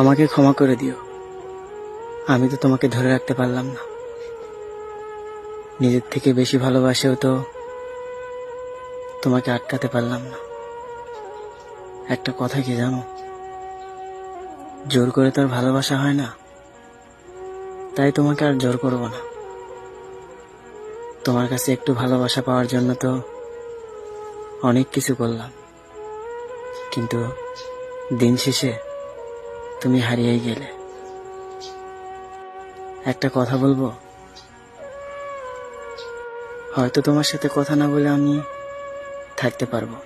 আমাকে ক্ষমা করে দিও। আমি তো তোমাকে ধরে রাখতে পারলাম না। নিজের থেকে বেশি ভালোবাসেও তো তোমাকে আটকাতে পারলাম না। একটা কথা কি জানো, জোর করে তো আর ভালোবাসা হয় না। তাই তোমাকে আর জোর করব না। তোমার কাছে একটু ভালোবাসা পাওয়ার জন্য তো অনেক কিছু করলাম, কিন্তু দিন শেষে তুমি হারিয়েই গেলে। একটা কথা বলবো, হয়তো তোমার সাথে কথা না বলে আমি থাকতে পারবো,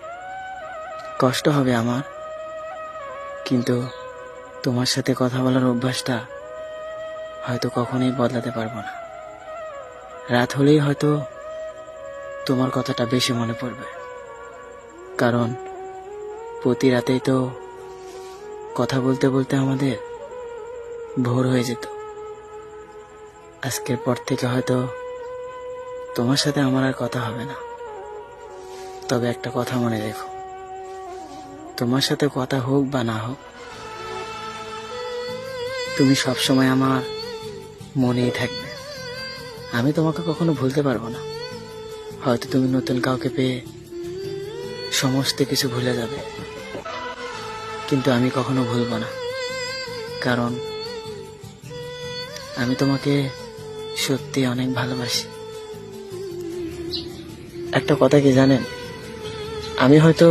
কষ্ট হবে আমার, কিন্তু তোমার সাথে কথা বলার অভ্যাসটা হয়তো কখনোই বদলাতে পারবো না। রাত হলেই হয়তো তোমার কথাটা বেশি মনে পড়বে, কারণ প্রতি রাতেই তো কথা বলতে বলতে আমাদের ভোর হয়ে যেত। আজকের পর থেকে হয়তো তোমার সাথে আমার আর কথা হবে না। তবে একটা কথা মনে রেখো, তোমার সাথে কথা হোক বা না হোক, তুমি সবসময় আমার মনেই থাকবে। আমি তোমাকে কখনো ভুলতে পারবো না। হয়তো তুমি নতুন কাউকে পেয়ে সমস্ত কিছু ভুলে যাবে, কিন্তু আমি কখনো ভুলবো না, কারণ আমি তোমাকে সত্যি অনেক ভালোবাসি। একটা কথা কি জানেন, আমি হয়তো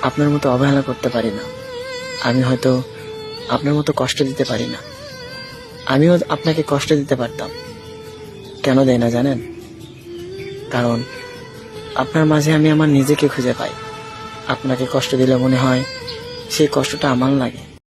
আপনার মতো অবহেলা করতে পারি না, আমি হয়তো আপনার মতো কষ্ট দিতে পারি না। আমিও আপনাকে কষ্ট দিতে পারতাম, কেন দেয় না জানেন? কারণ আপনার মাঝে আমি আমার নিজেকে খুঁজে পাই। আপনাকে কষ্ট দিলে মনে হয় সেই কষ্টটা আমার লাগে।